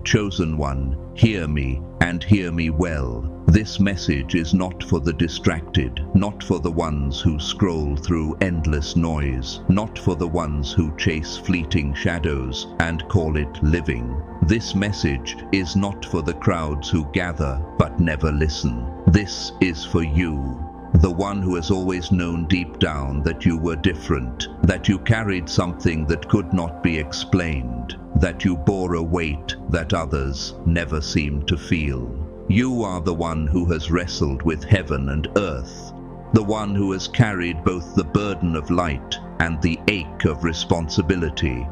Chosen one, hear me, and hear me well. This message is not for the distracted, not for the ones who scroll through endless noise, not for the ones who chase fleeting shadows and call it living. This message is not for the crowds who gather but never listen. This is for you, the one who has always known deep down that you were different, that you carried something that could not be explained, that you bore a weight that others never seemed to feel. You are the one who has wrestled with heaven and earth, the one who has carried both the burden of light and the ache of responsibility,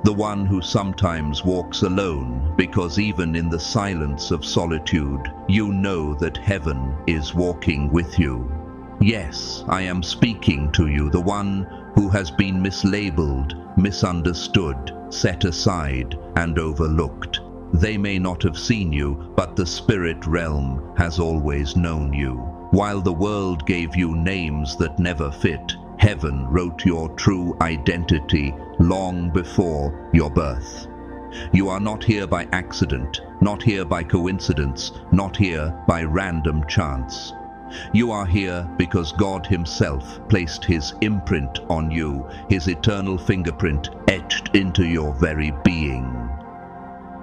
the one who sometimes walks alone because even in the silence of solitude, you know that heaven is walking with you. Yes, I am speaking to you, the one who has been mislabeled, misunderstood, set aside, and overlooked. They may not have seen you, but the spirit realm has always known you. While the world gave you names that never fit, heaven wrote your true identity long before your birth. You are not here by accident, not here by coincidence, not here by random chance. You are here because God Himself placed His imprint on you, His eternal fingerprint etched into your very being.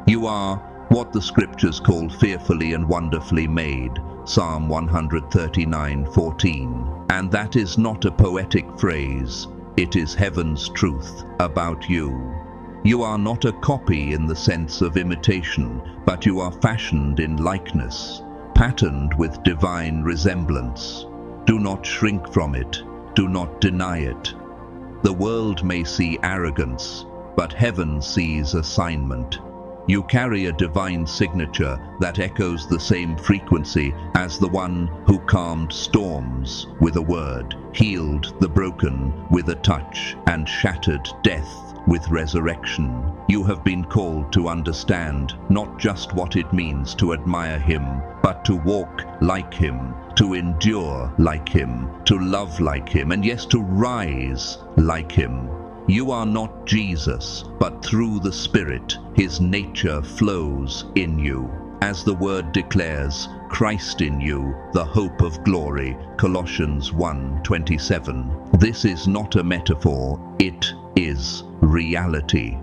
You are what the scriptures call fearfully and wonderfully made, Psalm 139:14. And that is not a poetic phrase, it is heaven's truth about you. You are not a copy in the sense of imitation, but you are fashioned in likeness, patterned with divine resemblance. Do not shrink from it, do not deny it. The world may see arrogance, but heaven sees assignment. You carry a divine signature that echoes the same frequency as the one who calmed storms with a word, healed the broken with a touch, and shattered death with resurrection. You have been called to understand not just what it means to admire Him, but to walk like Him, to endure like Him, to love like Him, and yes, to rise like Him. You are not Jesus, but through the Spirit, His nature flows in you. As the Word declares, Christ in you, the hope of glory, Colossians 1:27. This is not a metaphor, it is reality.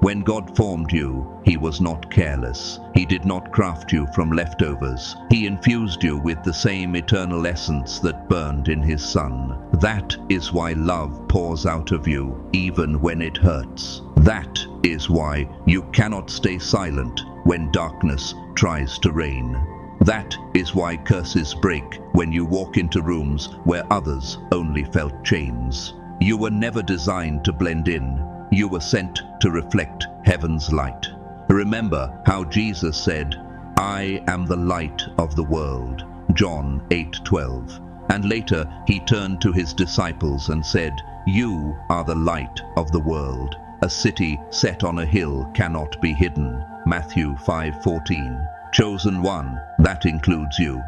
When God formed you, He was not careless. He did not craft you from leftovers. He infused you with the same eternal essence that burned in His Son. That is why love pours out of you, even when it hurts. That is why you cannot stay silent when darkness tries to reign. That is why curses break when you walk into rooms where others only felt chains. You were never designed to blend in. You were sent to reflect heaven's light. Remember how Jesus said, I am the light of the world, John 8:12. And later He turned to His disciples and said, you are the light of the world. A city set on a hill cannot be hidden, Matthew 5:14. Chosen one, that includes you.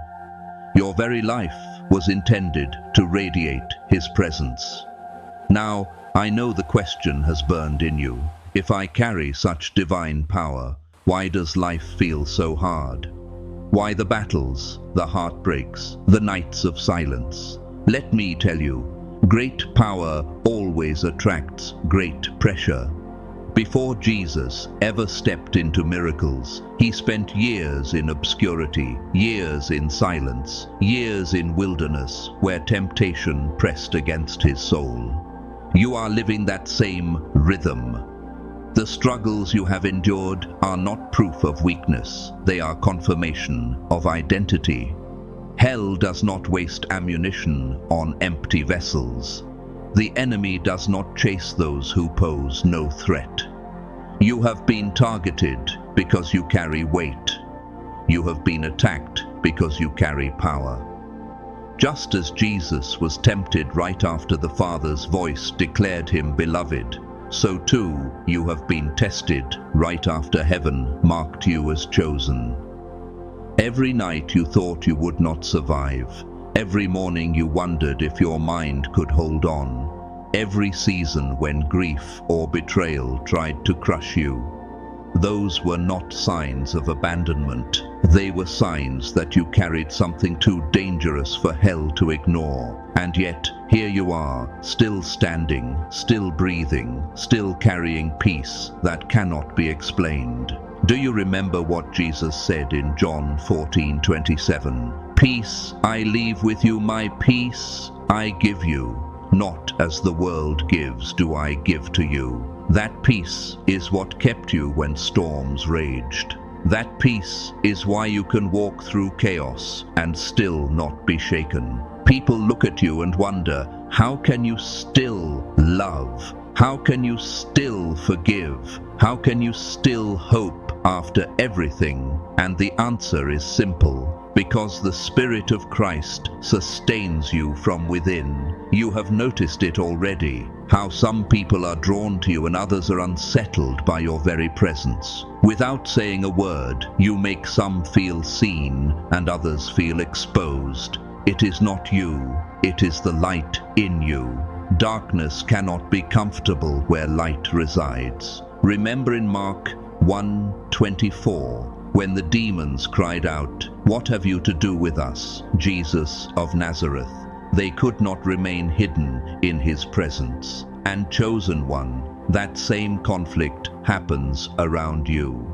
Your very life was intended to radiate His presence. Now, I know the question has burned in you. If I carry such divine power, why does life feel so hard? Why the battles, the heartbreaks, the nights of silence? Let me tell you, great power always attracts great pressure. Before Jesus ever stepped into miracles, He spent years in obscurity, years in silence, years in wilderness where temptation pressed against His soul. You are living that same rhythm. The struggles you have endured are not proof of weakness, they are confirmation of identity. Hell does not waste ammunition on empty vessels. The enemy does not chase those who pose no threat. You have been targeted because you carry weight. You have been attacked because you carry power. Just as Jesus was tempted right after the Father's voice declared Him beloved, so too you have been tested right after heaven marked you as chosen. Every night you thought you would not survive. Every morning you wondered if your mind could hold on. Every season when grief or betrayal tried to crush you. Those were not signs of abandonment. They were signs that you carried something too dangerous for hell to ignore. And yet, here you are, still standing, still breathing, still carrying peace that cannot be explained. Do you remember what Jesus said in John 14:27? "Peace I leave with you, my peace I give you. Not as the world gives do I give to you." That peace is what kept you when storms raged. That peace is why you can walk through chaos and still not be shaken. People look at you and wonder, how can you still love? How can you still forgive? How can you still hope after everything? And the answer is simple. Because the Spirit of Christ sustains you from within. You have noticed it already, how some people are drawn to you and others are unsettled by your very presence. Without saying a word, you make some feel seen and others feel exposed. It is not you, it is the light in you. Darkness cannot be comfortable where light resides. Remember in Mark 1:24, when the demons cried out, "What have you to do with us, Jesus of Nazareth?" They could not remain hidden in his presence. And chosen one, that same conflict happens around you.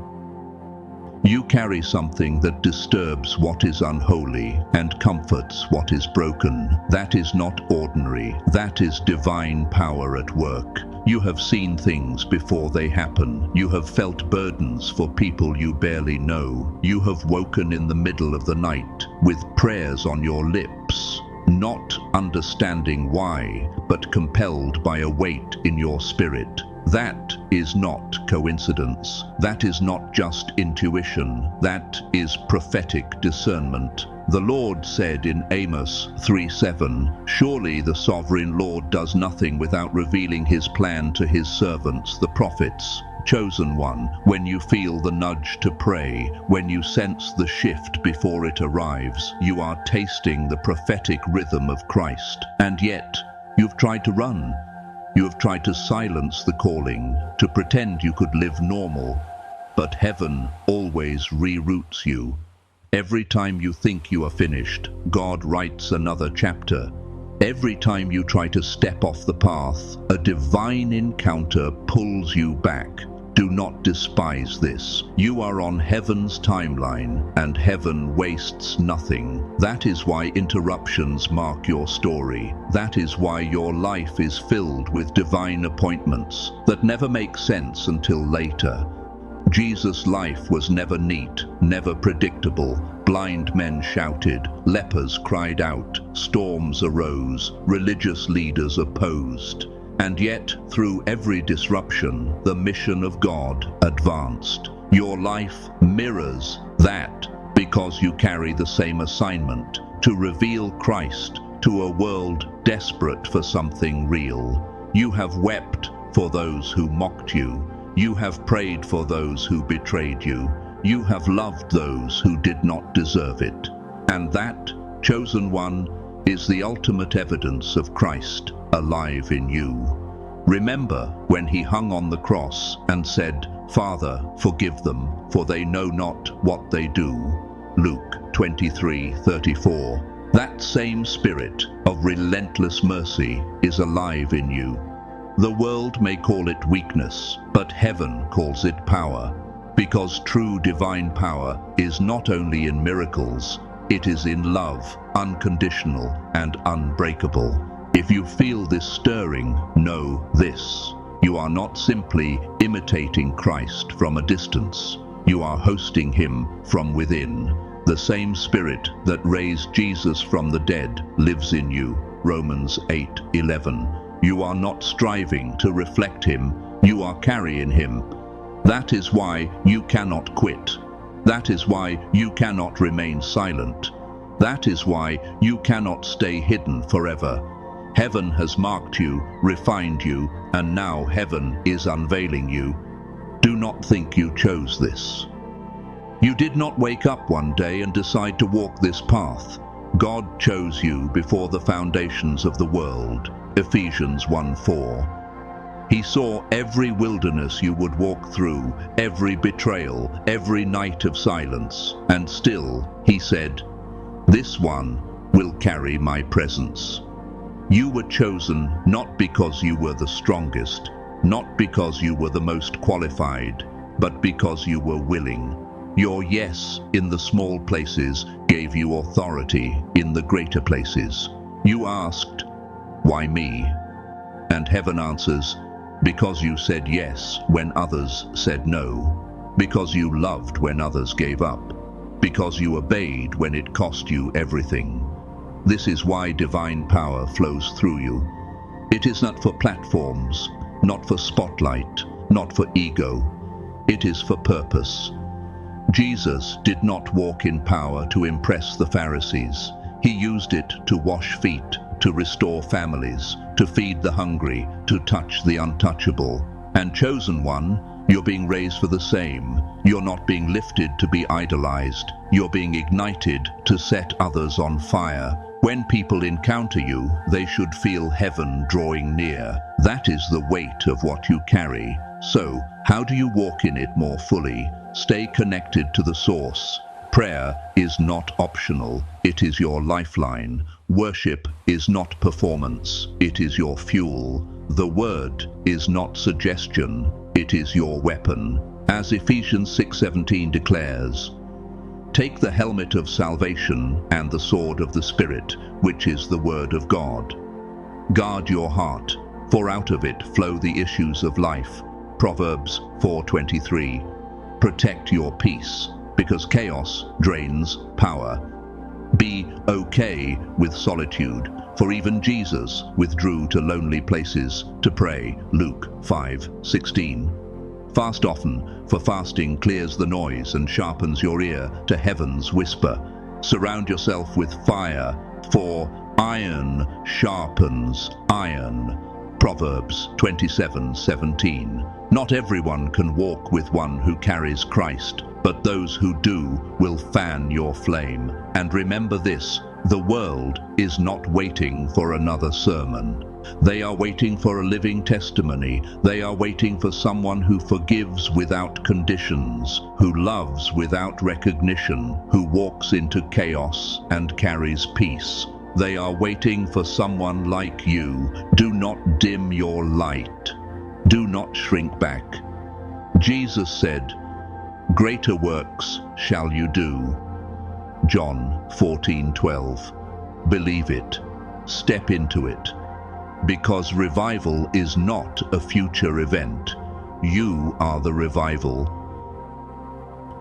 You carry something that disturbs what is unholy and comforts what is broken. That is not ordinary. That is divine power at work. You have seen things before they happen. You have felt burdens for people you barely know. You have woken in the middle of the night with prayers on your lips, not understanding why, but compelled by a weight in your spirit. That is not coincidence. That is not just intuition. That is prophetic discernment. The Lord said in Amos 3:7, "Surely the sovereign Lord does nothing without revealing his plan to his servants, the prophets." Chosen one, when you feel the nudge to pray, when you sense the shift before it arrives, you are tasting the prophetic rhythm of Christ. And yet, you've tried to run. You have tried to silence the calling, to pretend you could live normal. But heaven always reroutes you. Every time you think you are finished, God writes another chapter. Every time you try to step off the path, a divine encounter pulls you back. Do not despise this. You are on heaven's timeline, and heaven wastes nothing. That is why interruptions mark your story. That is why your life is filled with divine appointments that never make sense until later. Jesus' life was never neat, never predictable. Blind men shouted, lepers cried out, storms arose, religious leaders opposed. And yet, through every disruption, the mission of God advanced. Your life mirrors that because you carry the same assignment, to reveal Christ to a world desperate for something real. You have wept for those who mocked you. You have prayed for those who betrayed you. You have loved those who did not deserve it. And that, chosen one, is the ultimate evidence of Christ alive in you. Remember when he hung on the cross and said, "Father, forgive them, for they know not what they do." Luke 23:34. That same spirit of relentless mercy is alive in you. The world may call it weakness, but heaven calls it power, because true divine power is not only in miracles, it is in love, unconditional and unbreakable. If you feel this stirring, know this. You are not simply imitating Christ from a distance. You are hosting him from within. The same Spirit that raised Jesus from the dead lives in you. Romans 8:11. You are not striving to reflect him. You are carrying him. That is why you cannot quit. That is why you cannot remain silent. That is why you cannot stay hidden forever. Heaven has marked you, refined you, and now heaven is unveiling you. Do not think you chose this. You did not wake up one day and decide to walk this path. God chose you before the foundations of the world. Ephesians 1:4. He saw every wilderness you would walk through, every betrayal, every night of silence, and still he said, "This one will carry my presence." You were chosen not because you were the strongest, not because you were the most qualified, but because you were willing. Your yes in the small places gave you authority in the greater places. You asked, "Why me?" And heaven answers, "Because you said yes when others said no, because you loved when others gave up, because you obeyed when it cost you everything." This is why divine power flows through you. It is not for platforms, not for spotlight, not for ego. It is for purpose. Jesus did not walk in power to impress the Pharisees. He used it to wash feet, to restore families, to feed the hungry, to touch the untouchable. And chosen one, you're being raised for the same. You're not being lifted to be idolized. You're being ignited to set others on fire. When people encounter you, they should feel heaven drawing near. That is the weight of what you carry. So, how do you walk in it more fully? Stay connected to the source. Prayer is not optional, it is your lifeline. Worship is not performance, it is your fuel. The word is not suggestion, it is your weapon. As Ephesians 6:17 declares, "Take the helmet of salvation and the sword of the Spirit, which is the word of God. Guard your heart, for out of it flow the issues of life." Proverbs 4:23. Protect your peace, because chaos drains power. Be okay with solitude, for even Jesus withdrew to lonely places to pray. Luke 5:16. Fast often, for fasting clears the noise and sharpens your ear to heaven's whisper. Surround yourself with fire, for iron sharpens iron. Proverbs 27:17. Not everyone can walk with one who carries Christ, but those who do will fan your flame. And remember this, the world is not waiting for another sermon. They are waiting for a living testimony. They are waiting for someone who forgives without conditions, who loves without recognition, who walks into chaos and carries peace. They are waiting for someone like you. Do not dim your light. Do not shrink back. Jesus said, "Greater works shall you do." John 14:12. Believe it. Step into it. Because revival is not a future event. You are the revival.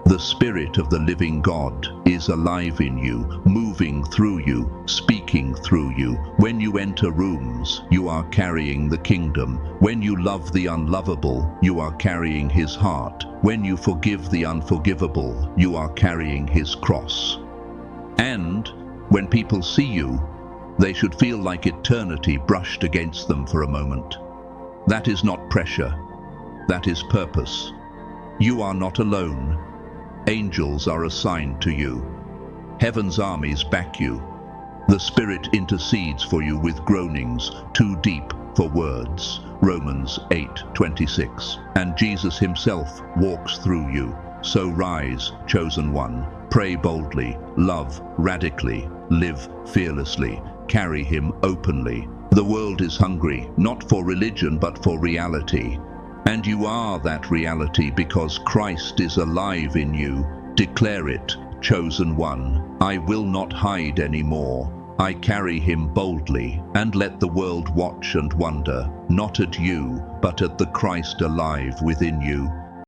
The Spirit of the living God is alive in you, moving through you, speaking through you. When you enter rooms, you are carrying the kingdom. When you love the unlovable, you are carrying his heart. When you forgive the unforgivable, you are carrying his cross. And when people see you, they should feel like eternity brushed against them for a moment. That is not pressure. That is purpose. You are not alone. Angels are assigned to you. Heaven's armies back you. The Spirit intercedes for you with groanings too deep for words. Romans 8:26. And Jesus himself walks through you. So rise, chosen one. Pray boldly, love radically, live fearlessly, carry him openly. The world is hungry, not for religion but for reality. And you are that reality because Christ is alive in you. Declare it, chosen one. I will not hide anymore. I carry him boldly, and let the world watch and wonder, not at you, but at the Christ alive within you.